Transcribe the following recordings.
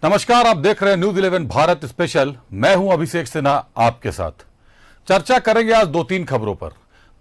नमस्कार, आप देख रहे हैं न्यूज 11 भारत स्पेशल। मैं हूं अभिषेक सिन्हा आपके साथ। चर्चा करेंगे आज दो तीन खबरों पर।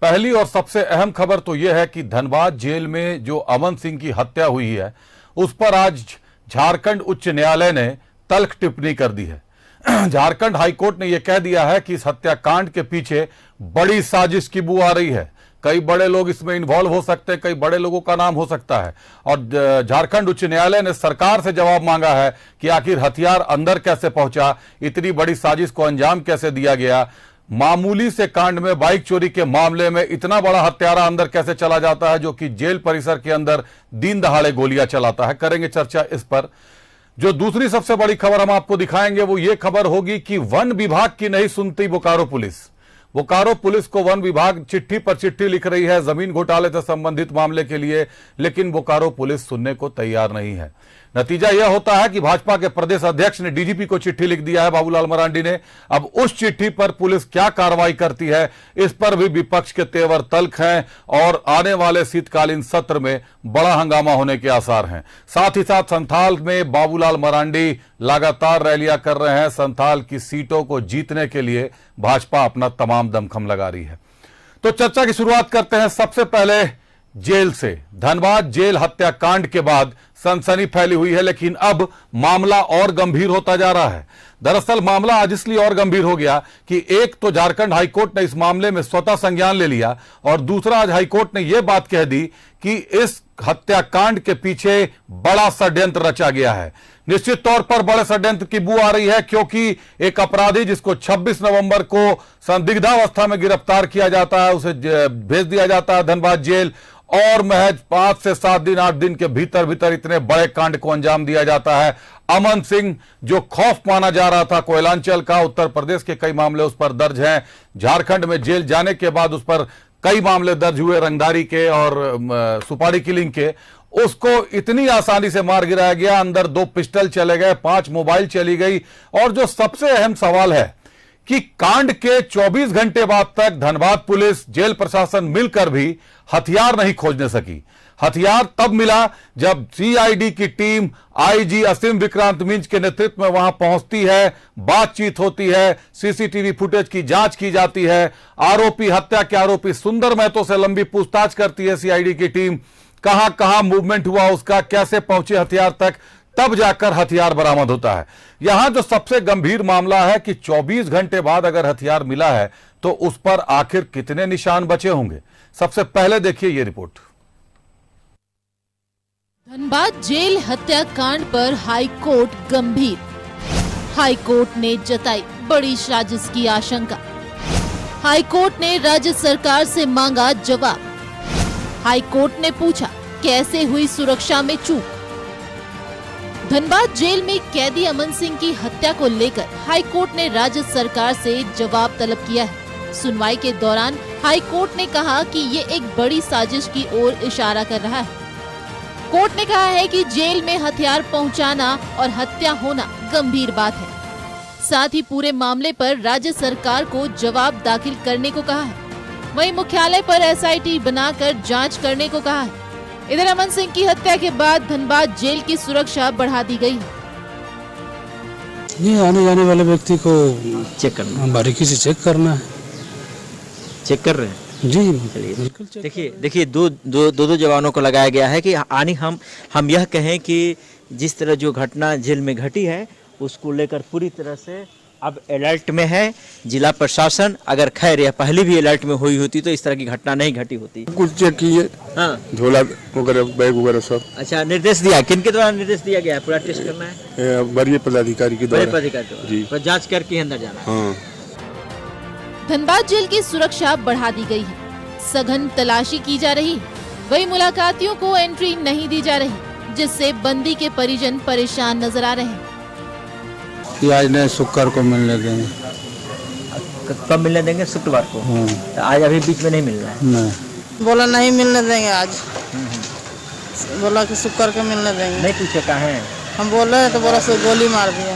पहली और सबसे अहम खबर तो यह है कि धनबाद जेल में जो अमन सिंह की हत्या हुई है उस पर आज झारखंड उच्च न्यायालय ने तल्ख टिप्पणी कर दी है। झारखंड हाईकोर्ट ने यह कह दिया है कि इस हत्याकांड के पीछे बड़ी साजिश की बू आ रही है। कई बड़े लोग इसमें इन्वॉल्व हो सकते हैं, कई बड़े लोगों का नाम हो सकता है। और झारखंड उच्च न्यायालय ने सरकार से जवाब मांगा है कि आखिर हथियार अंदर कैसे पहुंचा, इतनी बड़ी साजिश को अंजाम कैसे दिया गया। मामूली से कांड में बाइक चोरी के मामले में इतना बड़ा हत्यारा अंदर कैसे चला जाता है जो कि जेल परिसर के अंदर दिन दहाड़े गोलियां चलाता है। करेंगे चर्चा इस पर। जो दूसरी सबसे बड़ी खबर हम आपको दिखाएंगे वो ये खबर होगी कि वन विभाग की नहीं सुनती बोकारो पुलिस। बोकारो पुलिस को वन विभाग चिट्ठी पर चिट्ठी लिख रही है जमीन घोटाले से संबंधित मामले के लिए, लेकिन बोकारो पुलिस सुनने को तैयार नहीं है। नतीजा यह होता है कि भाजपा के प्रदेश अध्यक्ष ने डीजीपी को चिट्ठी लिख दिया है, बाबूलाल मरांडी ने। अब उस चिट्ठी पर पुलिस क्या कार्रवाई करती है, इस पर भी विपक्ष के तेवर तल्ख हैं और आने वाले शीतकालीन सत्र में बड़ा हंगामा होने के आसार हैं। साथ ही साथ संथाल में बाबूलाल मरांडी लगातार रैलियां कर रहे हैं। संथाल की सीटों को जीतने के लिए भाजपा अपना तमाम दमखम लगा रही है। तो चर्चा की शुरुआत करते हैं सबसे पहले जेल से। धनबाद जेल हत्याकांड के बाद सनसनी फैली हुई है, लेकिन अब मामला और गंभीर होता जा रहा है। दरअसल मामला आज इसलिए और गंभीर हो गया कि एक तो झारखंड हाईकोर्ट ने इस मामले में स्वतः संज्ञान ले लिया और दूसरा आज हाईकोर्ट ने यह बात कह दी कि इस हत्याकांड के पीछे बड़ा षड्यंत्र रचा गया है। निश्चित तौर पर बड़े षड्यंत्र की बू आ रही है, क्योंकि एक अपराधी जिसको 26 नवंबर को संदिग्धावस्था में गिरफ्तार किया जाता है, उसे भेज दिया जाता है धनबाद जेल और महज 5 से 7 दिन 8 दिन के भीतर भीतर इतने बड़े कांड को अंजाम दिया जाता है। अमन सिंह जो खौफ माना जा रहा था कोयलांचल का, उत्तर प्रदेश के कई मामले उस पर दर्ज हैं। झारखंड में जेल जाने के बाद उस पर कई मामले दर्ज हुए रंगदारी के और सुपारी किलिंग के। उसको इतनी आसानी से मार गिराया गया, अंदर 2 पिस्टल चले गए, 5 मोबाइल चली गई। और जो सबसे अहम सवाल है कि कांड के 24 घंटे बाद तक धनबाद पुलिस, जेल प्रशासन मिलकर भी हथियार नहीं खोजने सकी। हथियार तब मिला जब सीआईडी की टीम आईजी असीम विक्रांत मिंज के नेतृत्व में वहां पहुंचती है, बातचीत होती है, सीसीटीवी फुटेज की जांच की जाती है। आरोपी, हत्या के आरोपी सुंदर महतो से लंबी पूछताछ करती है सीआईडी की टीम। कहां कहां मूवमेंट हुआ उसका, कैसे पहुंचे हथियार तक, तब जाकर हथियार बरामद होता है। यहां जो सबसे गंभीर मामला है कि 24 घंटे बाद अगर हथियार मिला है तो उस पर आखिर कितने निशान बचे होंगे। सबसे पहले देखिए ये रिपोर्ट। धनबाद जेल हत्याकांड पर हाई कोर्ट गंभीर। हाई कोर्ट ने जताई बड़ी साजिश की आशंका। हाई कोर्ट ने राज्य सरकार से मांगा जवाब। हाई कोर्ट ने पूछा कैसे हुई सुरक्षा में चूक। धनबाद जेल में कैदी अमन सिंह की हत्या को लेकर हाई कोर्ट ने राज्य सरकार से जवाब तलब किया है। सुनवाई के दौरान हाई कोर्ट ने कहा कि ये एक बड़ी साजिश की ओर इशारा कर रहा है। कोर्ट ने कहा है कि जेल में हथियार पहुंचाना और हत्या होना गंभीर बात है। साथ ही पूरे मामले पर राज्य सरकार को जवाब दाखिल करने को कहा है। वहीं मुख्यालय पर एसआईटी बनाकर जांच करने को कहा है। इधर अमन सिंह की हत्या के बाद धनबाद जेल की सुरक्षा बढ़ा दी गई है। ये आने जाने वाले व्यक्ति को चेक करना, बारीकी से चेक करना है। चेक कर रहे हैं जी बिल्कुल। देखिए दो जवानों को लगाया गया है कि हम यह कहें कि जिस तरह जो घटना जेल में घटी है उसको लेकर पूरी तरह से अब अलर्ट में है जिला प्रशासन। अगर खैर यह पहले भी अलर्ट में हुई होती तो इस तरह की घटना नहीं घटी होती। कुछ चेक किए, हाँ, झोला वगैरह, बैग वगैरह सब। अच्छा, निर्देश दिया, किनके द्वारा निर्देश दिया गया है? पूरा टेस्ट करना है वरीय पदाधिकारी के द्वारा जी, पर जांच करके अंदर जाना। हाँ। धनबाद जेल की सुरक्षा बढ़ा दी गई है। सघन तलाशी की जा रही है। वही मुलाकातियों को एंट्री नहीं दी जा रही, जिससे बंदी के परिजन परेशान नजर आ रहे हैं। आज नहीं, शुक्रवार को मिलने देंगे। कब मिलने देंगे? शुक्रवार को। तो आज अभी बीच में नहीं मिल रहा है? नहीं, बोला नहीं मिलने देंगे आज। बोला कि शुक्र को मिलने देंगे। नहीं पूछे कहाँ है? हम बोल रहे हैं तो बोला से गोली मार दिया।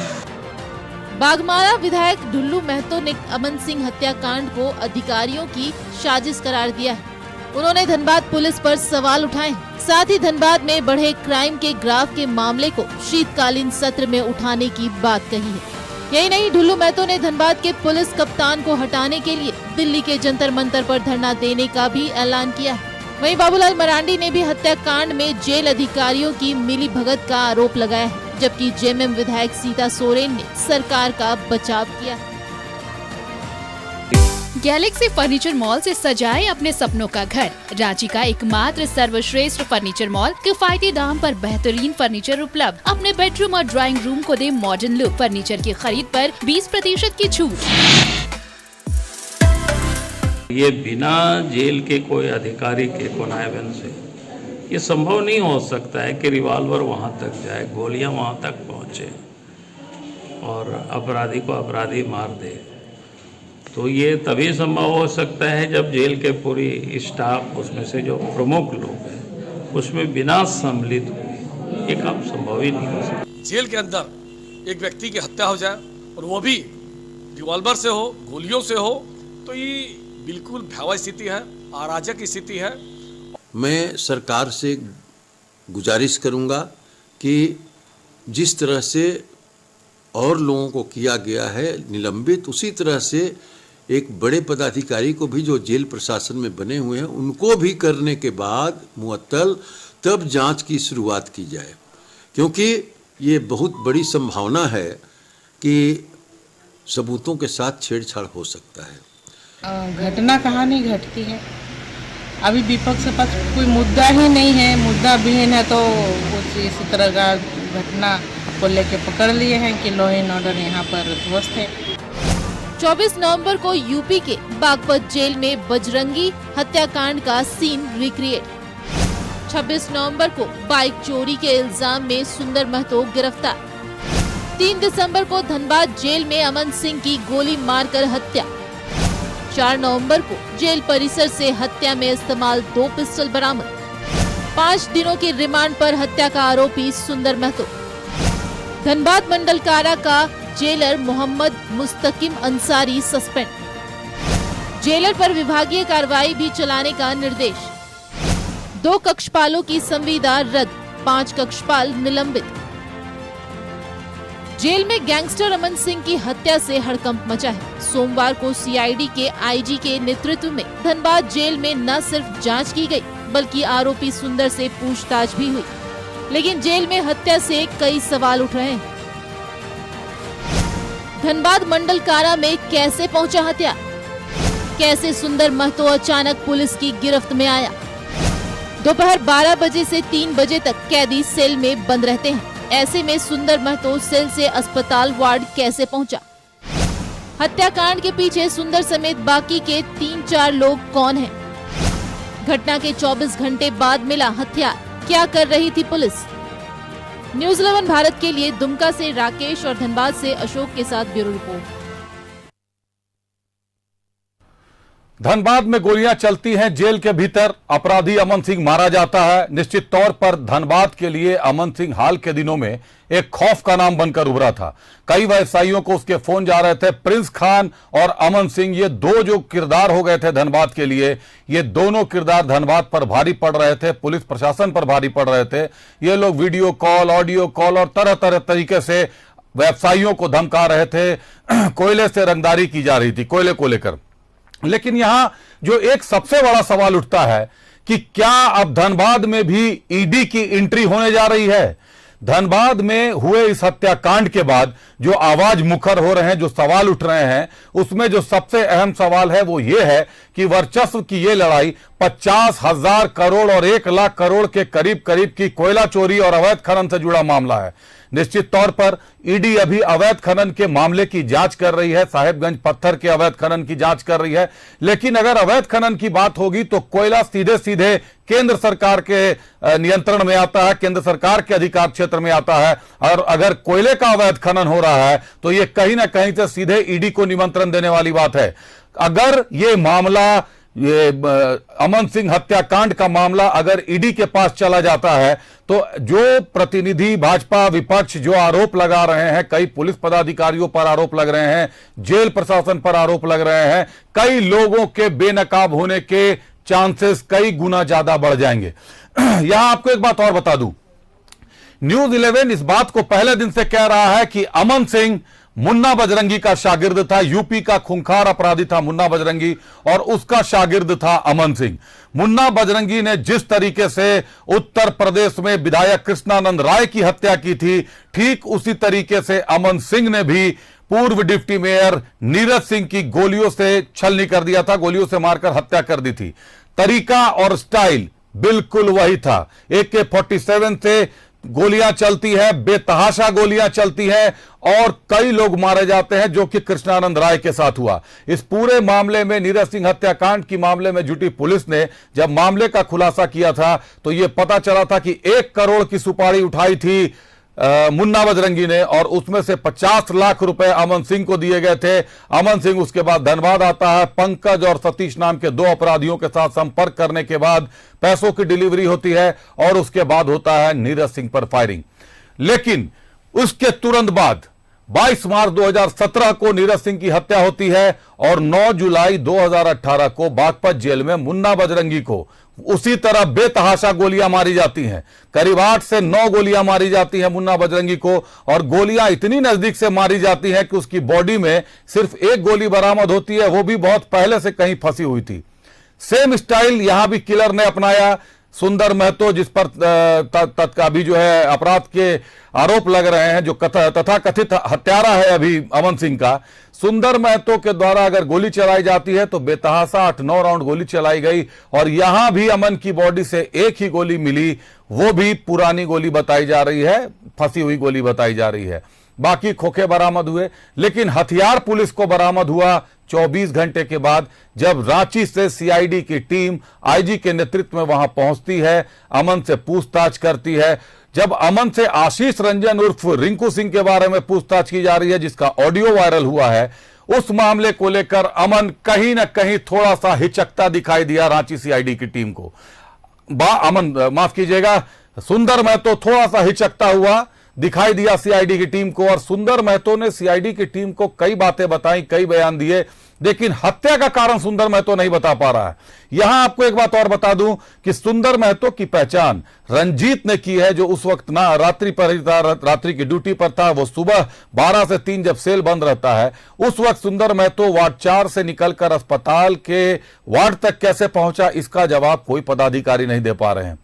बागमारा विधायक ढुल्लू महतो ने अमन सिंह हत्याकांड को अधिकारियों की साजिश करार दिया है। उन्होंने धनबाद पुलिस पर सवाल उठाए। साथ ही धनबाद में बढ़े क्राइम के ग्राफ के मामले को शीतकालीन सत्र में उठाने की बात कही है। यही नहीं, ढुल्लू महतो ने धनबाद के पुलिस कप्तान को हटाने के लिए दिल्ली के जंतर मंतर पर धरना देने का भी ऐलान किया है। वहीं बाबूलाल मरांडी ने भी हत्याकांड में जेल अधिकारियों की मिली भगत का आरोप लगाया है, जबकि जेएमएम विधायक सीता सोरेन ने सरकार का बचाव किया है। गैलेक्सी फर्नीचर मॉल से सजाए अपने सपनों का घर। रांची का एकमात्र सर्वश्रेष्ठ फर्नीचर मॉल, किफायती दाम पर बेहतरीन फर्नीचर उपलब्ध। अपने बेडरूम और ड्राइंग रूम को दे मॉडर्न लुक। फर्नीचर की खरीद पर 20% की छूट। ये बिना जेल के कोई अधिकारी के कॉन्हायवेन से ये संभव नहीं हो सकता है कि रिवॉल्वर वहाँ तक जाए, गोलियाँ वहाँ तक पहुँचे और अपराधी को अपराधी मार दे। तो ये तभी संभव हो सकता है जब जेल के पूरी स्टाफ, उसमें से जो प्रमुख लोग हैं, उसमें बिना सम्मिलित हुए ये काम संभव ही नहीं हो सकता। जेल के अंदर एक व्यक्ति की हत्या हो जाए और वो भी रिवॉल्वर से हो, गोलियों से हो, तो ये बिल्कुल भयावह स्थिति है, अराजक स्थिति है। मैं सरकार से गुजारिश करूंगा कि जिस तरह से और लोगों को किया गया है निलंबित, उसी तरह से एक बड़े पदाधिकारी को भी जो जेल प्रशासन में बने हुए हैं उनको भी करने के बाद मुअत्तल तब जांच की शुरुआत की जाए, क्योंकि ये बहुत बड़ी संभावना है कि सबूतों के साथ छेड़छाड़ हो सकता है। घटना कहानी घटती है। अभी विपक्ष के पास कोई मुद्दा ही नहीं है, मुद्दा विहीन है, तो इसी तरह का घटना को लेके पकड़ लिए हैं कि लॉ एंड ऑर्डर यहाँ पर ध्वस्त है। 24 नवंबर को यूपी के बागपत जेल में बजरंगी हत्याकांड का सीन रिक्रिएट। 26 नवंबर को बाइक चोरी के इल्जाम में सुंदर महतो गिरफ्तार। 3 दिसंबर को धनबाद जेल में अमन सिंह की गोली मारकर हत्या। 4 नवंबर को जेल परिसर से हत्या में इस्तेमाल 2 पिस्टल बरामद। 5 दिनों की रिमांड पर हत्या का आरोपी सुंदर महतो। धनबाद मंडल कारा का jailer Mohammad Mustakim Ansari suspend. Jailer पर विभागीय कार्रवाई भी चलाने का निर्देश। 2 कक्षपालों की संविदा रद्द, 5 कक्षपाल निलंबित। जेल में गैंगस्टर अमन सिंह की हत्या से हड़कंप मचा है। सोमवार को सीआईडी के आईजी के नेतृत्व में धनबाद जेल में न सिर्फ जांच की गई, बल्कि आरोपी सुंदर से पूछताछ भी हुई। लेकिन जेल में हत्या से कई सवाल उठ रहे हैं। धनबाद मंडल कारा में कैसे पहुंचा हत्या? कैसे सुंदर महतो अचानक पुलिस की गिरफ्त में आया? दोपहर 12 बजे से 3 बजे तक कैदी सेल में बंद रहते हैं। ऐसे में सुंदर महतो सेल से अस्पताल वार्ड कैसे पहुंचा? हत्याकांड के पीछे सुंदर समेत बाकी के 3-4 लोग कौन हैं? घटना के 24 घंटे बाद मिला हथियार, क्या कर रही थी पुलिस? न्यूज़ 11 भारत के लिए दुमका से राकेश और धनबाद से अशोक के साथ ब्यूरो रिपोर्ट। धनबाद में गोलियां चलती हैं, जेल के भीतर अपराधी अमन सिंह मारा जाता है। निश्चित तौर पर धनबाद के लिए अमन सिंह हाल के दिनों में एक खौफ का नाम बनकर उभरा था। कई व्यवसायियों को उसके फोन जा रहे थे। प्रिंस खान और अमन सिंह, ये 2 जो किरदार हो गए थे धनबाद के लिए, ये दोनों किरदार धनबाद पर भारी पड़ रहे थे, पुलिस प्रशासन पर भारी पड़ रहे थे। ये लोग वीडियो कॉल, ऑडियो कॉल और तरह तरह तरीके से व्यवसायियों को धमका रहे थे। कोयले से रंगदारी की जा रही थी, कोयले को लेकर। लेकिन यहां जो एक सबसे बड़ा सवाल उठता है कि क्या अब धनबाद में भी ईडी की एंट्री होने जा रही है? धनबाद में हुए इस हत्याकांड के बाद जो आवाज मुखर हो रहे हैं, जो सवाल उठ रहे हैं, उसमें जो सबसे अहम सवाल है वो ये है कि वर्चस्व की ये लड़ाई 50,000 करोड़ और 1 लाख करोड़ के करीब करीब की कोयला चोरी और अवैध खनन से जुड़ा मामला है। निश्चित तौर पर ईडी अभी अवैध खनन के मामले की जांच कर रही है, साहेबगंज पत्थर के अवैध खनन की जांच कर रही है। लेकिन अगर अवैध खनन की बात होगी तो कोयला सीधे सीधे केंद्र सरकार के नियंत्रण में आता है, केंद्र सरकार के अधिकार क्षेत्र में आता है। और अगर कोयले का अवैध खनन हो रहा है तो यह कहीं ना कहीं से सीधे ईडी को निमंत्रण देने वाली बात है। अगर ये मामला, ये अमन सिंह हत्याकांड का मामला अगर ईडी के पास चला जाता है तो जो प्रतिनिधि भाजपा विपक्ष जो आरोप लगा रहे हैं, कई पुलिस पदाधिकारियों पर आरोप लग रहे हैं, जेल प्रशासन पर आरोप लग रहे हैं, कई लोगों के बेनकाब होने के चांसेस कई गुना ज्यादा बढ़ जाएंगे। यहां आपको एक बात और बता दूं, न्यूज 11 इस बात को पहले दिन से कह रहा है कि अमन सिंह मुन्ना बजरंगी का शागिर्द था। यूपी का खूंखार अपराधी था मुन्ना बजरंगी और उसका शागिर्द था अमन सिंह। मुन्ना बजरंगी ने जिस तरीके से उत्तर प्रदेश में विधायक कृष्णानंद राय की हत्या की थी, ठीक उसी तरीके से अमन सिंह ने भी पूर्व डिप्टी मेयर नीरज सिंह की गोलियों से छलनी कर दिया था, गोलियों से मारकर हत्या कर दी थी। तरीका और स्टाइल बिल्कुल वही था। AK-47 से गोलियां चलती है, बेतहाशा गोलियां चलती हैं और कई लोग मारे जाते हैं, जो कि कृष्णानंद राय के साथ हुआ। इस पूरे मामले में, नीरज सिंह हत्याकांड की मामले में जुटी पुलिस ने जब मामले का खुलासा किया था तो यह पता चला था कि 1 करोड़ की सुपारी उठाई थी मुन्ना बजरंगी ने और उसमें से 50 लाख रुपए अमन सिंह को दिए गए थे। अमन सिंह उसके बाद धनबाद आता है, पंकज और सतीश नाम के 2 अपराधियों के साथ संपर्क करने के बाद पैसों की डिलीवरी होती है और उसके बाद होता है नीरज सिंह पर फायरिंग। लेकिन उसके तुरंत बाद 22 मार्च 2017 को नीरज सिंह की हत्या होती है और 9 जुलाई 2018 को बागपत जेल में मुन्ना बजरंगी को उसी तरह बेतहाशा गोलियां मारी जाती हैं। करीब 8 से 9 गोलियां मारी जाती हैं मुन्ना बजरंगी को और गोलियां इतनी नजदीक से मारी जाती हैं कि उसकी बॉडी में सिर्फ 1 गोली बरामद होती है, वो भी बहुत पहले से कहीं फंसी हुई थी। सेम स्टाइल यहां भी किलर ने अपनाया। सुंदर महतो, जिस पर अभी जो है अपराध के आरोप लग रहे हैं, जो तथाकथित हत्यारा है अभी अमन सिंह का, सुंदर महतो के द्वारा अगर गोली चलाई जाती है तो बेतहाशा 8-9 राउंड गोली चलाई गई और यहां भी अमन की बॉडी से 1 ही गोली मिली, वो भी पुरानी गोली बताई जा रही है, फंसी हुई गोली बताई जा रही है। बाकी खोखे बरामद हुए, लेकिन हथियार पुलिस को बरामद हुआ 24 घंटे के बाद, जब रांची से CID की टीम IG के नेतृत्व में वहां पहुंचती है, अमन से पूछताछ करती है। जब अमन से आशीष रंजन उर्फ रिंकू सिंह के बारे में पूछताछ की जा रही है, जिसका ऑडियो वायरल हुआ है, उस मामले को लेकर अमन कहीं ना कहीं थोड़ा सा हिचकता दिखाई दिया रांची CID की टीम को। माफ कीजिएगा, सुंदर महतो थोड़ा सा हिचकता हुआ दिखाई दिया CID की टीम को और सुंदर महतो ने CID की टीम को कई बातें बताई, कई बयान दिए, लेकिन हत्या का कारण सुंदर महतो नहीं बता पा रहा है। यहां आपको एक बात और बता दूं कि सुंदर महतो की पहचान रंजीत ने की है, जो उस वक्त ना रात्रि पर ही था, रात्रि की ड्यूटी पर था। वो सुबह 12 से 3 जब सेल बंद रहता है, उस वक्त सुंदर महतो वार्ड 4 से निकलकर अस्पताल के वार्ड तक कैसे पहुंचा, इसका जवाब कोई पदाधिकारी नहीं दे पा रहे हैं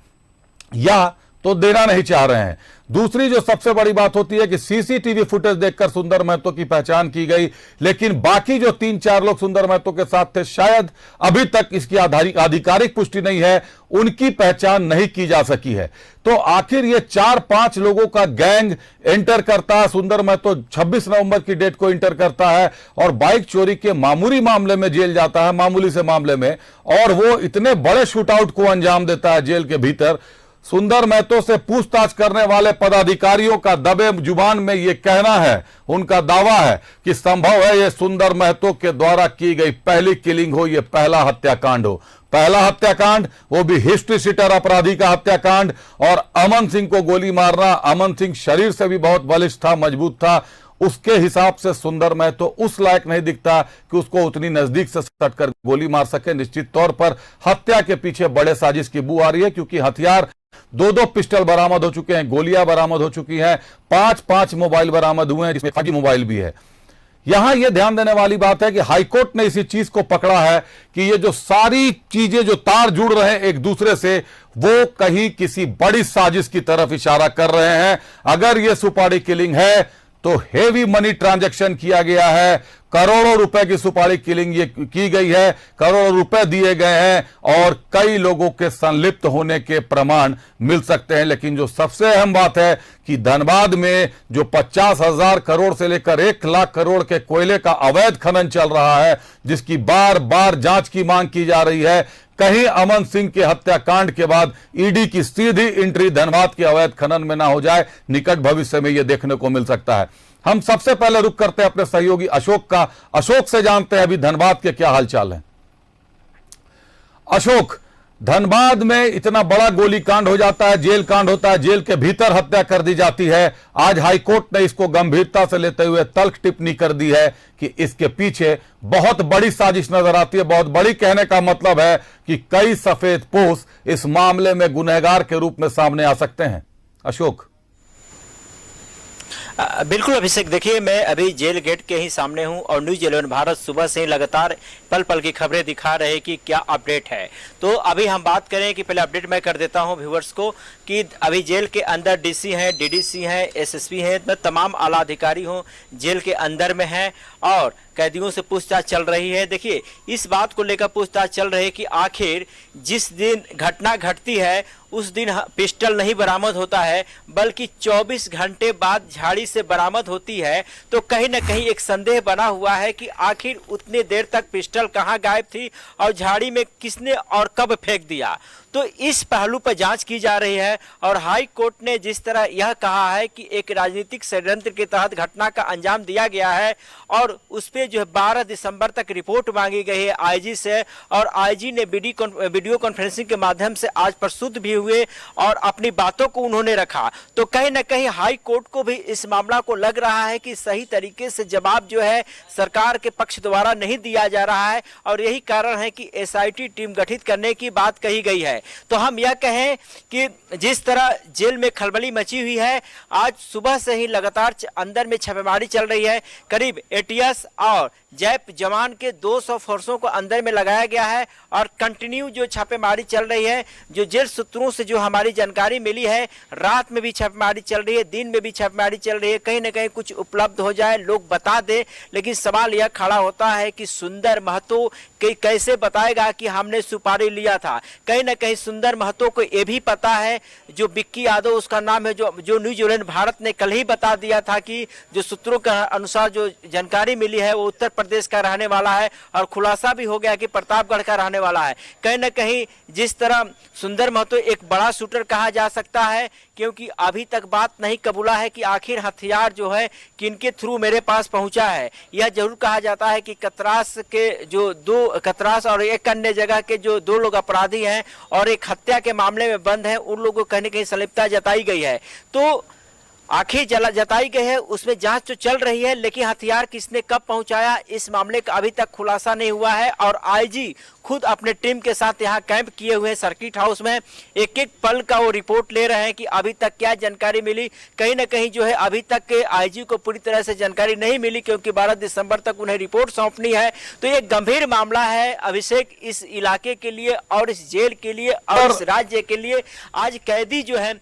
या तो देना नहीं चाह रहे हैं। दूसरी जो सबसे बड़ी बात होती है कि CCTV फुटेज देखकर सुंदर महतो की पहचान की गई, लेकिन बाकी जो 3-4 लोग सुंदर महतो के साथ थे, शायद अभी तक इसकी आधिकारिक पुष्टि नहीं है, उनकी पहचान नहीं की जा सकी है। तो आखिर ये 4-5 लोगों का गैंग एंटर करता है। सुंदर महतो 26 नवंबर की डेट को एंटर करता है और बाइक चोरी के मामूली मामले में जेल जाता है, मामूली से मामले में, और वो इतने बड़े शूटआउट को अंजाम देता है जेल के भीतर। सुंदर महतो से पूछताछ करने वाले पदाधिकारियों का दबे जुबान में यह कहना है, उनका दावा है कि संभव है यह सुंदर महतो के द्वारा की गई पहली किलिंग हो, यह पहला हत्याकांड हो। पहला हत्याकांड, वो भी हिस्ट्री शीटर अपराधी का हत्याकांड। और अमन सिंह को गोली मारना, अमन सिंह शरीर से भी बहुत बलिष्ठ था, मजबूत था, उसके हिसाब से सुंदर महतो उस लायक नहीं दिखता कि उसको उतनी नजदीक से सटकर गोली मार सके। निश्चित तौर पर हत्या के पीछे बड़े साजिश की बू आ रही है, क्योंकि हथियार 2-2 पिस्टल बरामद हो चुके हैं, गोलियां बरामद हो चुकी हैं, 5-5 मोबाइल बरामद हुए हैं, जिसमें 5 मोबाइल भी है। यहां यह ध्यान देने वाली बात है कि हाईकोर्ट ने इसी चीज को पकड़ा है कि ये जो सारी चीजें जो तार जुड़ रहे हैं एक दूसरे से, वो कहीं किसी बड़ी साजिश की तरफ इशारा कर रहे हैं। अगर ये सुपारी किलिंग है तो हेवी मनी ट्रांजैक्शन किया गया है, करोड़ों रुपए की सुपारी किलिंग ये की गई है, करोड़ों रुपए दिए गए हैं और कई लोगों के संलिप्त होने के प्रमाण मिल सकते हैं। लेकिन जो सबसे अहम बात है कि धनबाद में जो 50,000 करोड़ से लेकर 1 लाख करोड़ के कोयले का अवैध खनन चल रहा है, जिसकी बार बार जांच की मांग की जा रही है, कहीं अमन सिंह के हत्याकांड के बाद ईडी की सीधी एंट्री धनबाद के अवैध खनन में ना हो जाए, निकट भविष्य में यह देखने को मिल सकता है। हम सबसे पहले रुक करते हैं अपने सहयोगी अशोक का। अशोक से जानते हैं अभी धनबाद के क्या हालचाल है। अशोक, धनबाद में इतना बड़ा गोलीकांड हो जाता है, जेल कांड होता है, जेल के भीतर हत्या कर दी जाती है। आज हाईकोर्ट ने इसको गंभीरता से लेते हुए तल्ख टिप्पणी कर दी है कि इसके पीछे बहुत बड़ी साजिश नजर आती है। बहुत बड़ी कहने का मतलब है कि कई सफेदपोश इस मामले में गुनहगार के रूप में सामने आ सकते हैं। अशोक। बिल्कुल अभिषेक, देखिए मैं अभी जेल गेट के ही सामने हूं और न्यूज़ 11 भारत सुबह से ही लगातार पल पल की खबरें दिखा रहे हैं कि क्या अपडेट है। तो अभी हम बात करें कि पहले अपडेट मैं कर देता हूं व्यूअर्स को कि अभी जेल के अंदर डीसी हैं, डीडीसी हैं, एसएसपी हैं, तमाम आला अधिकारी हों जेल के अंदर में हैं और कैदियों से पूछताछ चल रही है। देखिए इस बात को लेकर पूछताछ चल रही है कि आखिर जिस दिन घटना घटती है उस दिन पिस्टल नहीं बरामद होता है बल्कि 24 घंटे बाद झाड़ी से बरामद होती है। तो कहीं ना कहीं एक संदेह बना हुआ है कि आखिर उतने देर तक पिस्टल कहां गायब थी और झाड़ी में किसने और कब फेंक दिया। तो इस पहलू पर जांच की जा रही है और हाई कोर्ट ने जिस तरह यह कहा है कि एक राजनीतिक षड्यंत्र के तहत घटना का अंजाम दिया गया है और उस पे जो है 12 दिसंबर तक रिपोर्ट मांगी गई है आईजी से और आईजी ने वीडियो कॉन्फ्रेंसिंग के माध्यम से आज प्रस्तुत भी हुए और अपनी बातों को उन्होंने रखा। तो कहीं ना कहीं हाई कोर्ट को भी इस मामला को लग रहा है कि सही तरीके से जवाब जो है सरकार के पक्ष द्वारा नहीं दिया जा रहा है और यही कारण है कि एसआईटी टीम गठित करने की बात कही गई है। तो हम यह कहें कि जिस तरह जेल में खलबली मची हुई है, आज सुबह से ही लगातार अंदर में छापेमारी चल रही है। करीब एटीएस और जैप जवान के 200 फोर्सों को अंदर में लगाया गया है और कंटिन्यू जो छापेमारी चल रही है, जो जेल सूत्रों से जो हमारी जानकारी मिली है, रात में भी छापेमारी चल रही है, दिन में भी छापेमारी चल रही है। कहीं ना कहीं कुछ उपलब्ध हो जाए, लोग बता दे, लेकिन सवाल यह खड़ा होता है कि सुंदर महतो कैसे बताएगा कि हमने सुपारी लिया था। कहीं ना कहीं सुंदर महतो को यह भी पता है, जो बिक्की यादव उसका नाम है, जो न्यूज़ 11 भारत ने कल ही बता दिया था कि जो सूत्रों के अनुसार जो जानकारी मिली है वो उत्तर प्रदेश का रहने वाला है और खुलासा भी हो गया कि प्रतापगढ़ का रहने वाला है। कहीं ना कहीं जिस तरह सुंदर महतो एक बड़ा शूटर कहा जा सकता है, क्योंकि अभी तक बात नहीं कबूला है कि आखिर हथियार जो है किनके थ्रू मेरे पास पहुंचा है। यह जरूर कहा जाता है कि कतरास और एक अन्य जगह के जो 2 लोग अपराधी हैं और एक हत्या के मामले में बंद हैं, उन लोगों को कहीं ना कहीं संलिप्तता जताई गई है। तो आखिर जताई गई है, उसमें जांच तो चल रही है, लेकिन हथियार किसने कब पहुंचाया इस मामले का अभी तक खुलासा नहीं हुआ है। और आईजी खुद अपने टीम के साथ यहां कैंप किए हुए सर्किट हाउस में, एक एक पल का वो रिपोर्ट ले रहे हैं कि अभी तक क्या जानकारी मिली। कहीं ना कहीं जो है अभी तक के आईजी को पूरी तरह से जानकारी नहीं मिली, क्योंकि 12 दिसंबर तक उन्हें रिपोर्ट सौंपनी है। तो ये गंभीर मामला है अभिषेक, इस इलाके के लिए और इस जेल के लिए और इस राज्य के लिए। आज कैदी जो है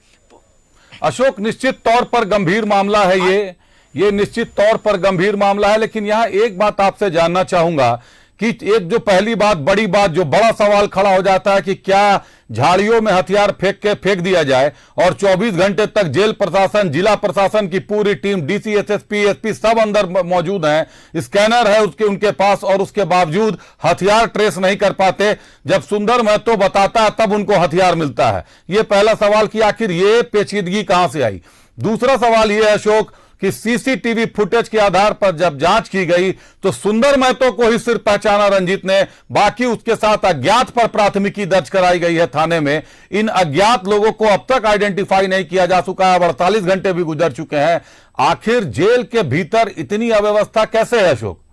अशोक, निश्चित तौर पर गंभीर मामला है ये निश्चित तौर पर गंभीर मामला है। लेकिन यहां एक बात आपसे जानना चाहूंगा कि एक जो पहली बात, बड़ी बात, जो बड़ा सवाल खड़ा हो जाता है कि क्या झाड़ियों में हथियार फेंक दिया जाए और 24 घंटे तक जेल प्रशासन, जिला प्रशासन की पूरी टीम, डीसी, एसएसपी, एसपी सब अंदर मौजूद हैं, स्कैनर है उनके पास और उसके बावजूद हथियार ट्रेस नहीं कर पाते। जब सुंदर महतो बताता है तब उनको हथियार मिलता है। ये पहला सवाल कि आखिर ये पेचीदगी कहां से आई। दूसरा सवाल यह है अशोक कि सीसीटीवी फुटेज के आधार पर जब जांच की गई तो सुंदर महतो को ही सिर्फ पहचाना रंजीत ने, बाकी उसके साथ अज्ञात पर प्राथमिकी दर्ज कराई गई है थाने में। इन अज्ञात लोगों को अब तक आइडेंटिफाई नहीं किया जा चुका है। 48 घंटे भी गुजर चुके हैं। आखिर जेल के भीतर इतनी अव्यवस्था कैसे है अशोक?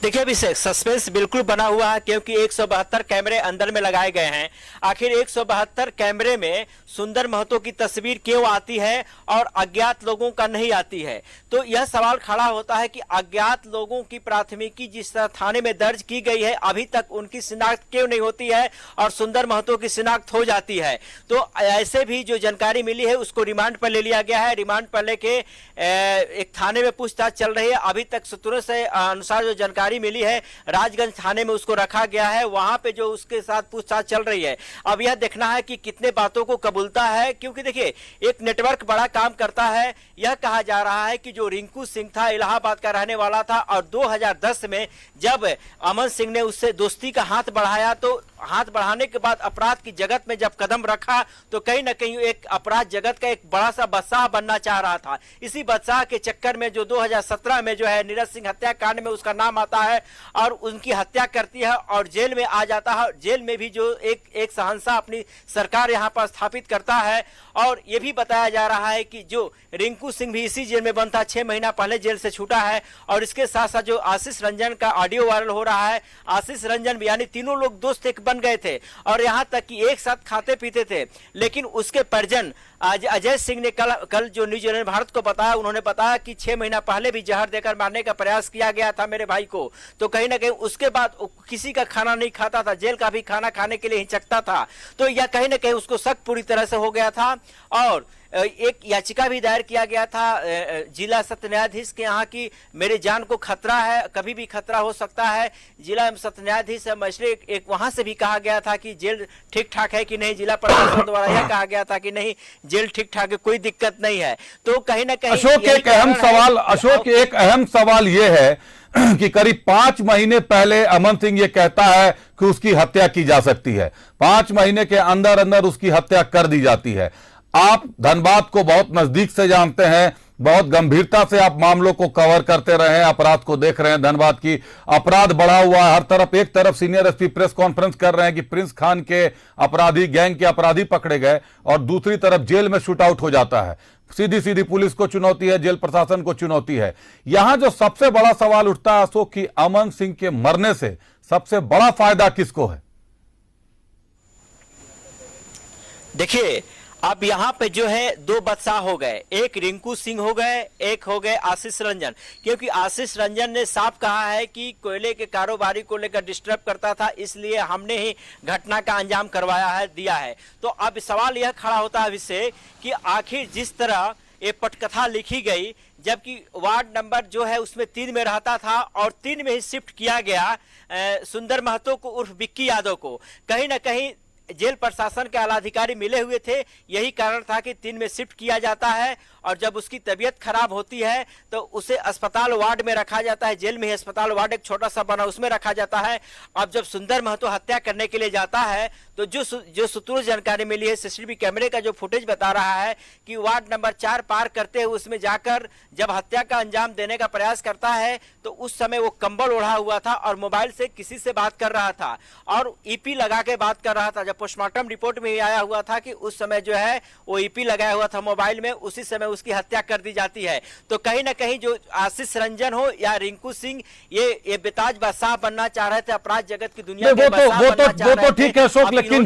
देखिए अभी सस्पेंस बिल्कुल बना हुआ है, क्योंकि 172 कैमरे अंदर में लगाए गए हैं। आखिर 172 कैमरे में सुंदर महतो की तस्वीर क्यों आती है और अज्ञात लोगों का नहीं आती है। तो यह सवाल खड़ा होता है कि अज्ञात लोगों की प्राथमिकी जिस तरह थाने में दर्ज की गई है, अभी तक उनकी शिनाख्त क्यों नहीं होती है और सुंदर महतो की शिनाख्त हो जाती है। तो ऐसे भी जो जानकारी मिली है उसको रिमांड पर ले लिया गया है। रिमांड पर लेके एक थाने में पूछताछ चल रही है। अभी तक सूत्रों से अनुसार जो जानकारी मिली है, राजगंज थाने में उसको रखा गया है, वहां पे जो उसके साथ पूछताछ चल रही है। अब यह देखना है कि कितने बातों को कबूलता है, क्योंकि देखिए एक नेटवर्क बड़ा काम करता है। यह कहा जा रहा है कि जो रिंकू सिंह था, इलाहाबाद का रहने वाला था और 2010 में जब अमन सिंह ने उससे दोस्ती का हाथ बढ़ाया, तो हाथ बढ़ाने के बाद अपराध की जगत में जब कदम रखा तो कहीं ना कहीं एक अपराध जगत का एक बड़ा सा बादशाह बनना चाह रहा था। इसी बादशाह के चक्कर में जो 2017 में जो है नीरज सिंह हत्याकांड में उसका नाम आता जाता है और उनकी हत्या करती है और जेल में आ जाता है। जेल में भी जो एक शहंशाह अपनी सरकार यहाँ पर स्थापित करता है। और ये भी बताया जा रहा है कि जो रिंकू सिंह भी इसी जेल में बंद था, 6 महीना पहले जेल से छूटा है। और इसके साथ साथ जो आशीष रंजन का ऑडियो वायरल हो रहा है, आशीष रंजन यानी तीनों लोग दोस्त एक बन गए थे और यहाँ तक कि एक साथ खाते पीते थे। लेकिन उसके परिजन आज अजय सिंह ने कल जो न्यूज चैनल भारत को बताया, उन्होंने बताया कि 6 महीना पहले भी जहर देकर मारने का प्रयास किया गया था मेरे भाई को। तो कहीं ना कहीं उसके बाद किसी का खाना नहीं खाता था, जेल का भी खाना खाने के लिए हिचकता था। तो यह कहीं ना कहीं उसको शक पूरी तरह से हो गया था। और एक याचिका भी दायर किया गया था जिला सत्र न्यायाधीश के यहाँ की मेरे जान को खतरा है, कभी भी खतरा हो सकता है। जिला सत्र न्यायाधीश मजिस्ट्रेट एक वहां से भी कहा गया था कि जेल ठीक ठाक है कि नहीं, जिला प्रशासन द्वारा यह कहा गया था कि नहीं जेल ठीक ठाक है, कोई दिक्कत नहीं है। तो कहीं ना कहीं अशोक एक अहम सवाल ये है कि करीब 5 महीने पहले अमन सिंह ये कहता है कि उसकी हत्या की जा सकती है, 5 महीने के अंदर अंदर उसकी हत्या कर दी जाती है। आप धनबाद को बहुत नजदीक से जानते हैं, बहुत गंभीरता से आप मामलों को कवर करते रहे हैं, अपराध को देख रहे हैं। धनबाद की अपराध बढ़ा हुआ है हर तरफ। एक तरफ सीनियर एसपी प्रेस कॉन्फ्रेंस कर रहे हैं कि प्रिंस खान के अपराधी, गैंग के अपराधी पकड़े गए, और दूसरी तरफ जेल में शूट आउट हो जाता है। सीधी सीधी पुलिस को चुनौती है, जेल प्रशासन को चुनौती है। यहां जो सबसे बड़ा सवाल उठता है अशोक कि अमन सिंह के मरने से सबसे बड़ा फायदा किसको है? देखिए, अब यहाँ पे जो है 2 बादशाह हो गए, एक रिंकू सिंह हो गए, एक हो गए आशीष रंजन। क्योंकि आशीष रंजन ने साफ कहा है कि कोयले के कारोबारी को लेकर डिस्टर्ब करता था, इसलिए हमने ही घटना का अंजाम करवाया है, दिया है। तो अब सवाल यह खड़ा होता है विषय कि आखिर जिस तरह ये पटकथा लिखी गई, जबकि वार्ड नंबर जो है उसमें 3 में रहता था और 3 में ही शिफ्ट किया गया सुंदर महतो को उर्फ विक्की यादव को। कहीं ना कहीं जेल प्रशासन के आला अधिकारी मिले हुए थे, यही कारण था कि 3 में शिफ्ट किया जाता है और जब उसकी तबीयत खराब होती है तो उसे अस्पताल वार्ड में रखा जाता है। जेल में ही अस्पताल वार्ड एक छोटा सा बना, उसमें रखा जाता है। अब जब सुंदर महतो हत्या करने के लिए जाता है तो जो सूत्रों से जानकारी मिली है, सीसीटीवी कैमरे का जो फुटेज बता रहा है कि वार्ड नंबर 4 पार करते हुए उसमें जाकर जब हत्या का अंजाम देने का प्रयास करता है तो उस समय वो कंबल ओढ़ा हुआ था और मोबाइल से किसी से बात कर रहा था और ईपी लगा के बात कर रहा था। जब पोस्टमार्टम रिपोर्ट में आया हुआ था कि उस समय जो है वो ईपी लगाया हुआ था मोबाइल में, उसी समय उसकी हत्या कर दी जाती है। तो कहीं ना कहीं जो आशीष रंजन हो या रिंकू सिंह, ये बेताज बादशाह बनना चाह रहे थे, अपराध जगत की दुनिया के बादशाह बनना चाह रहे थे। वो तो ठीक है अशोक, लेकिन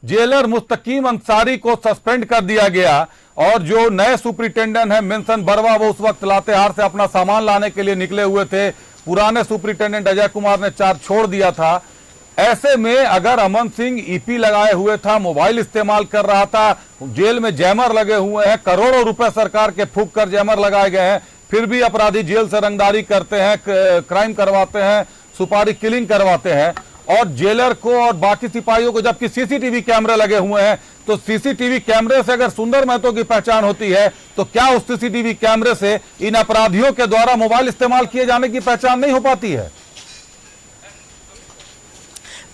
जेलर मुस्तकीम अंसारी को सस्पेंड कर दिया गया और जो नए सुपरिटेंडेंट है मेंशन बरवा, वो उस वक्त लातेहार से अपना सामान लाने के लिए निकले हुए थे। पुराने सुपरिटेंडेंट अजय कुमार ने चार्ज छोड़ दिया था। ऐसे में अगर अमन सिंह ईपी लगाए हुए था, मोबाइल इस्तेमाल कर रहा था, जेल में जैमर लगे हुए हैं, करोड़ों रुपए सरकार के फूंक कर जैमर लगाए गए हैं, फिर भी अपराधी जेल से रंगदारी करते हैं, क्राइम करवाते हैं, सुपारी किलिंग करवाते हैं, और जेलर को और बाकी सिपाहियों को, जबकि सीसीटीवी कैमरे लगे हुए हैं, तो सीसीटीवी कैमरे से अगर सुंदर महतो की पहचान होती है तो क्या उस सीसीटीवी कैमरे से इन अपराधियों के द्वारा मोबाइल इस्तेमाल किए जाने की पहचान नहीं हो पाती है?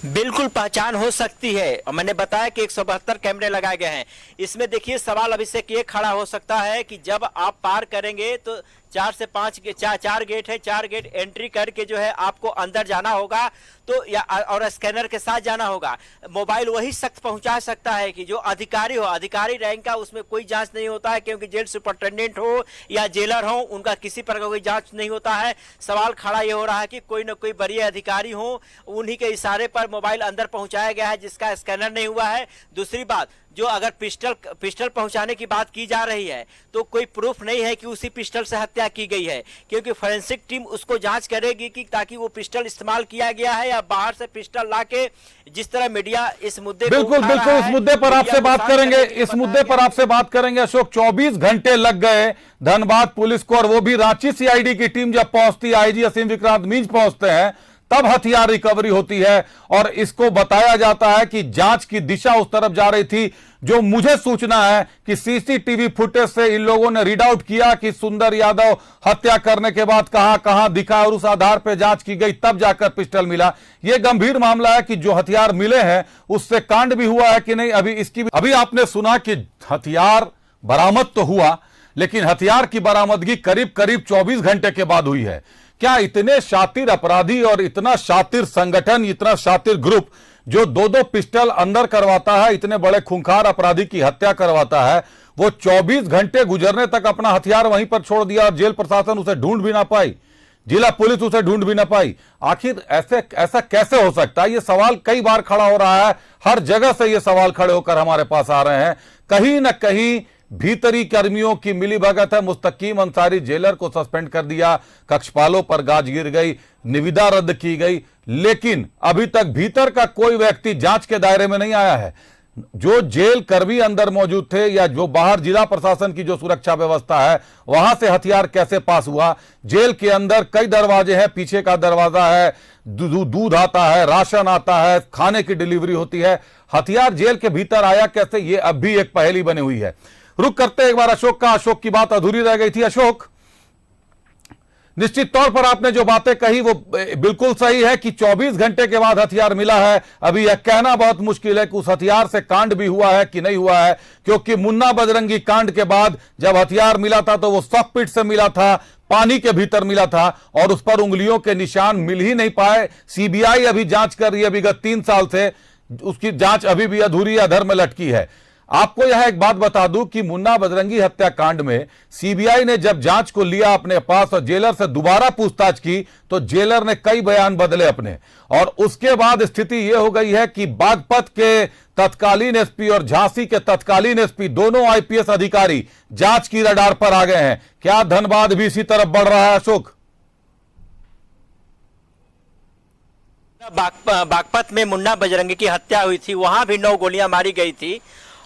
बिल्कुल पहचान हो सकती है। और मैंने बताया कि 172 कैमरे लगाए गए हैं। इसमें देखिए सवाल अभी से ये खड़ा हो सकता है कि जब आप पार करेंगे तो 4 से 5 चार गेट है, 4 गेट एंट्री करके जो है आपको अंदर जाना होगा, तो या और स्कैनर के साथ जाना होगा। मोबाइल वही शख्स पहुंचा सकता है कि जो अधिकारी हो, अधिकारी रैंक का, उसमें कोई जांच नहीं होता है, क्योंकि जेल सुपरिटेंडेंट हो या जेलर हो, उनका किसी प्रकार कोई जांच नहीं होता है। सवाल खड़ा ये हो रहा है कि कोई न कोई वरीय अधिकारी हो, उन्हीं के इशारे पर मोबाइल अंदर पहुंचाया गया है जिसका स्कैनर नहीं हुआ है। दूसरी बात, जो अगर पिस्टल पहुंचाने की बात की जा रही है तो कोई प्रूफ नहीं है कि उसी पिस्टल से हत्या की गई है, क्योंकि फोरेंसिक टीम उसको जांच करेगी कि ताकि वो पिस्टल इस्तेमाल किया गया है या बाहर से पिस्टल लाके, जिस तरह मीडिया इस मुद्दे बिल्कुल इस मुद्दे पर आपसे बात करेंगे, इस मुद्दे पर आपसे बात करेंगे अशोक। 24 घंटे लग गए धनबाद पुलिस को, और वो भी रांची सीआईडी की टीम जब पहुंचती, आईजी असीम विक्रांत मींज पहुंचते हैं, तब हथियार रिकवरी होती है और इसको बताया जाता है कि जांच की दिशा उस तरफ जा रही थी। जो मुझे सूचना है कि सीसीटीवी फुटेज से इन लोगों ने रीड आउट किया कि सुंदर यादव हत्या करने के बाद कहां कहां दिखा, और उस आधार पर जांच की गई, तब जाकर पिस्टल मिला। यह गंभीर मामला है कि जो हथियार मिले हैं उससे कांड भी हुआ है कि नहीं, अभी आपने सुना कि हथियार बरामद तो हुआ, लेकिन हथियार की बरामदगी करीब 24 घंटे के बाद हुई है, क्या इतने शातिर अपराधी और इतना शातिर संगठन, इतना शातिर ग्रुप जो दो दो पिस्टल अंदर करवाता है, इतने बड़े खूंखार अपराधी की हत्या करवाता है, वो 24 घंटे गुजरने तक अपना हथियार वहीं पर छोड़ दिया और जेल प्रशासन उसे ढूंढ भी ना पाई, जिला पुलिस उसे ढूंढ भी ना पाई। आखिर ऐसा कैसे हो सकता है? ये सवाल कई बार खड़ा हो रहा है, हर जगह से ये सवाल खड़े होकर हमारे पास आ रहे हैं। कहीं ना कहीं भीतरी कर्मियों की मिलीभगत है। मुस्तकीम अंसारी जेलर को सस्पेंड कर दिया, कक्षपालों पर गाज गिर गई, निविदा रद्द की गई, लेकिन अभी तक भीतर का कोई व्यक्ति जांच के दायरे में नहीं आया है। जो जेल कर्मी अंदर मौजूद थे या जो बाहर जिला प्रशासन की जो सुरक्षा व्यवस्था है, वहां से हथियार कैसे पास हुआ? जेल के अंदर कई दरवाजे हैं, पीछे का दरवाजा है, दूध आता है, राशन आता है, खाने की डिलीवरी होती है, हथियार जेल के भीतर आया कैसे? ये अब भी एक पहेली बनी हुई है। रुक करते एक बार अशोक का, अशोक की बात अधूरी रह गई थी। अशोक, निश्चित तौर पर आपने जो बातें कही वो बिल्कुल सही है कि 24 घंटे के बाद हथियार मिला है। अभी यह कहना बहुत मुश्किल है कि उस हथियार से कांड भी हुआ है कि नहीं हुआ है, क्योंकि मुन्ना बजरंगी कांड के बाद जब हथियार मिला था तो वो सॉकपिट से मिला था, पानी के भीतर मिला था और उस पर उंगलियों के निशान मिल ही नहीं पाए। सीबीआई अभी जांच कर रही है, विगत 3 साल से उसकी जांच अभी भी अधूरी अधर में लटकी है। आपको यह एक बात बता दूं कि मुन्ना बजरंगी हत्याकांड में सीबीआई ने जब जांच को लिया अपने पास और जेलर से दोबारा पूछताछ की तो जेलर ने कई बयान बदले अपने, और उसके बाद स्थिति यह हो गई है कि बागपत के तत्कालीन एसपी और झांसी के तत्कालीन एसपी दोनों आईपीएस अधिकारी जांच की रडार पर आ गए हैं। क्या धनबाद भी इसी तरफ बढ़ रहा है अशोक? बागपत में मुन्ना बजरंगी की हत्या हुई थी, वहां भी 9 गोलियां मारी गई थी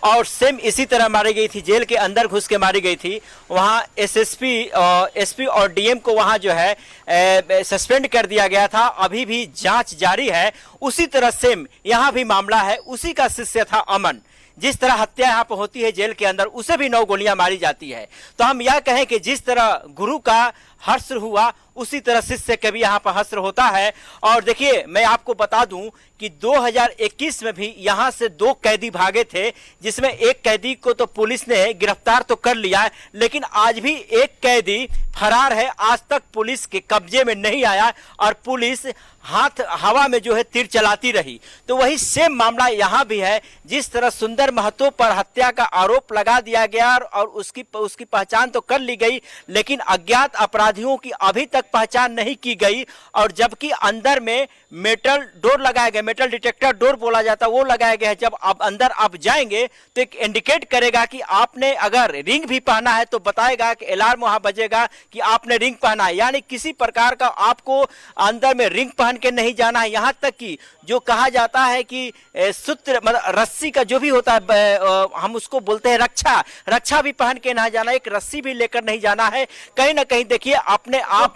और सेम इसी तरह मारी गई थी, जेल के अंदर घुस के मारी गई थी। वहां एसपी और डीएम को वहां जो है सस्पेंड कर दिया गया था, अभी भी जांच जारी है। उसी तरह सेम यहां भी मामला है, उसी का शिष्य था अमन। जिस तरह हत्या यहाँ पर होती है जेल के अंदर, उसे भी 9 गोलियां मारी जाती है। तो हम यह कहें कि जिस तरह गुरु का हश्र हुआ उसी तरह शिष्य का भी यहाँ पर हश्र होता है। और देखिए, मैं आपको बता दूं कि 2021 में भी यहाँ से 2 कैदी भागे थे, जिसमें एक कैदी को तो पुलिस ने गिरफ्तार तो कर लिया है, लेकिन आज भी एक कैदी फरार है, आज तक पुलिस के कब्जे में नहीं आया और पुलिस हाथ हवा में जो है तीर चलाती रही। तो वही सेम मामला यहाँ भी है। जिस तरह सुंदर महतो पर हत्या का आरोप लगा दिया गया और उसकी पहचान तो कर ली गई, लेकिन अज्ञात अपराधियों की अभी तक पहचान नहीं की गई। और जबकि अंदर में मेटल डोर लगाया गया, मेटल डिटेक्टर डोर बोला जाता, वो लगाया गया है। जब आप अंदर आप जाएंगे तो एक इंडिकेट करेगा कि आपने अगर रिंग भी पहना है तो बताएगा कि अलार्म वहां बजेगा कि आपने रिंग पहना है। यानी किसी प्रकार का आपको अंदर में रिंग पहन के नहीं जाना है। यहां तक कि जो कहा जाता है कि सूत्र मतलब रस्सी का जो भी होता है, हम उसको बोलते हैं रक्षा भी पहन के ना जाना, एक रस्सी भी लेकर नहीं जाना है। कहीं ना कहीं देखिए अपने आप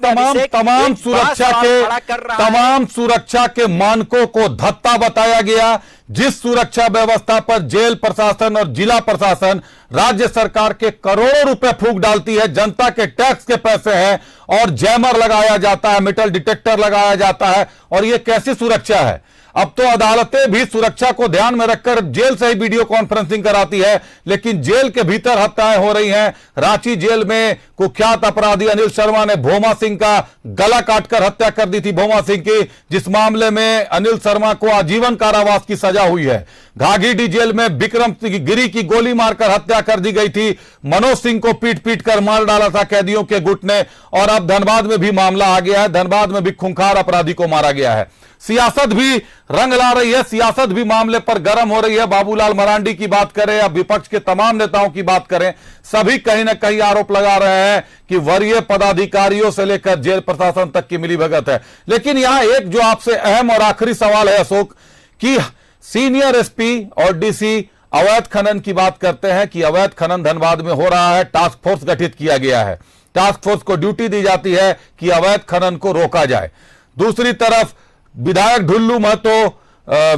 तमाम सुरक्षा के मानकों को धत्ता बताया गया। जिस सुरक्षा व्यवस्था पर जेल प्रशासन और जिला प्रशासन राज्य सरकार के करोड़ों रुपए फूंक डालती है, जनता के टैक्स के पैसे हैं, और जैमर लगाया जाता है, मेटल डिटेक्टर लगाया जाता है, और यह कैसी सुरक्षा है? अब तो अदालतें भी सुरक्षा को ध्यान में रखकर जेल से ही वीडियो कॉन्फ्रेंसिंग कराती है, लेकिन जेल के भीतर हत्याएं हो रही हैं। रांची जेल में कुख्यात अपराधी अनिल शर्मा ने भोमा सिंह का गला काटकर हत्या कर दी थी, भोमा सिंह की, जिस मामले में अनिल शर्मा को आजीवन कारावास की सजा हुई है। घाघीडीह जेल में विक्रम गिरी की गोली मारकर हत्या कर दी गई थी, मनोज सिंह को पीट कर मार डाला था कैदियों के गुट ने। और अब धनबाद में भी मामला आ गया है, धनबाद में भी खूंखार अपराधी को मारा गया है। सियासत भी रंग ला रही है, सियासत भी मामले पर गर्म हो रही है। बाबूलाल मरांडी की बात करें या विपक्ष के तमाम नेताओं की बात करें, सभी कहीं ना कहीं आरोप लगा रहे हैं कि वरीय पदाधिकारियों से लेकर जेल प्रशासन तक की मिलीभगत है। लेकिन यहां एक जो आपसे अहम और आखिरी सवाल है अशोक, कि सीनियर एसपी और डीसी अवैध खनन की बात करते हैं कि अवैध खनन धनबाद में हो रहा है, टास्क फोर्स गठित किया गया है, टास्क फोर्स को ड्यूटी दी जाती है कि अवैध खनन को रोका जाए। दूसरी तरफ विधायक ढुल्लू महतो,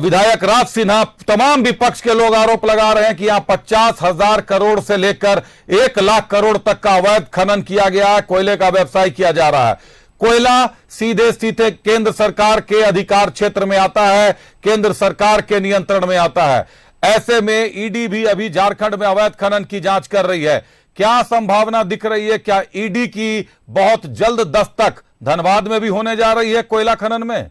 विधायक राज सिन्हा, तमाम विपक्ष के लोग आरोप लगा रहे हैं कि यहां 50,000 करोड़ से लेकर 1 लाख करोड़ तक का अवैध खनन किया गया है, कोयले का व्यवसाय किया जा रहा है। कोयला सीधे केंद्र सरकार के अधिकार क्षेत्र में आता है, केंद्र सरकार के नियंत्रण में आता है। ऐसे में ईडी भी अभी झारखंड में अवैध खनन की जांच कर रही है। क्या संभावना दिख रही है? क्या ईडी की बहुत जल्द दस्तक धनबाद में भी होने जा रही है कोयला खनन में?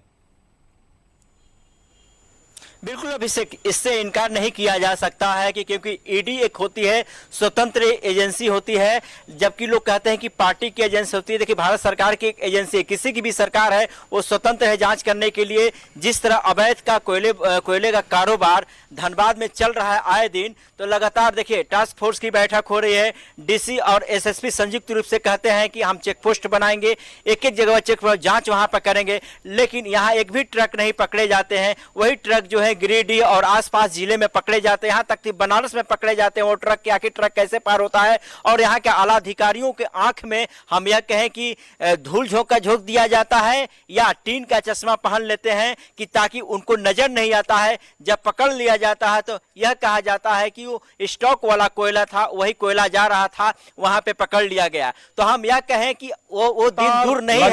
बिल्कुल, अब इससे इनकार नहीं किया जा सकता है कि क्योंकि ईडी एक होती है स्वतंत्र एजेंसी होती है, जबकि लोग कहते हैं कि पार्टी की एजेंसी होती है। देखिए, भारत सरकार की एक एजेंसी है, किसी की भी सरकार है वो स्वतंत्र है जांच करने के लिए। जिस तरह अवैध का कोयले का कारोबार धनबाद में चल रहा है आए दिन, तो लगातार देखिए टास्क फोर्स की बैठक हो रही है। डीसी और एसएसपी संयुक्त रूप से कहते हैं कि हम चेक पोस्ट बनाएंगे, एक एक जगह चेक जांच वहां पर करेंगे, लेकिन यहाँ एक भी ट्रक नहीं पकड़े जाते हैं। वही ट्रक जो है गिरिडीह और आसपास जिले में पकड़े जाते हैं, यहाँ तक कि बनारस में पकड़े जाते हैं। वो ट्रक के आखिर ट्रक कैसे पार होता है, और यहाँ के आला अधिकारियों के आंख में हम यह कहें कि धूल झोंक का झोंक दिया जाता है या टीन का चश्मा पहन लेते हैं कि ताकि उनको नजर नहीं आता है। जब पकड़ लिया जाता है तो यह कहा जाता है कि वो स्टॉक वाला कोयला था, वही कोयला जा रहा था, वहां पे पकड़ लिया गया। तो हम यह कहें कि वो दिन दूर नहीं है।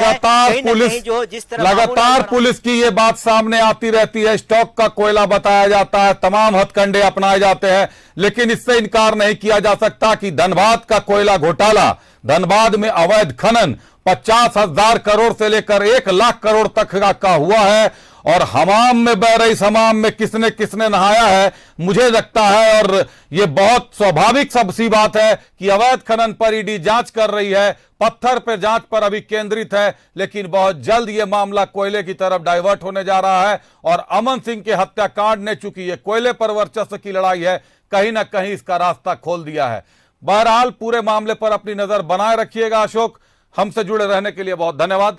लगातार पुलिस की ये बात सामने आती रहती है, स्टॉक का कोयला बताया जाता है, तमाम हथकंडे अपनाए जाते हैं, लेकिन इससे इनकार नहीं किया जा सकता कि धनबाद का कोयला घोटाला, धनबाद में अवैध खनन 50,000 करोड़ से लेकर 1 लाख करोड़ तक का हुआ है। और हमाम में बह रही हमाम में किसने किसने नहाया है, मुझे लगता है, और ये बहुत स्वाभाविक सी बात है कि अवैध खनन पर ईडी जांच कर रही है, पत्थर पर जांच पर अभी केंद्रित है, लेकिन बहुत जल्द यह मामला कोयले की तरफ डाइवर्ट होने जा रहा है। और अमन सिंह के हत्याकांड ने, चूंकि ये कोयले पर वर्चस्व की लड़ाई है, कहीं ना कहीं इसका रास्ता खोल दिया है। बहरहाल पूरे मामले पर अपनी नजर बनाए रखिएगा। अशोक, हमसे जुड़े रहने के लिए बहुत धन्यवाद।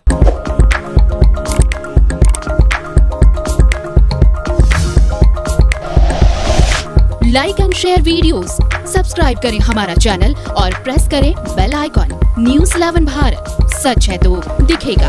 Like and share videos, subscribe करें हमारा चैनल और प्रेस करें बेल आइकॉन। न्यूज़ 11 भारत, सच है तो दिखेगा।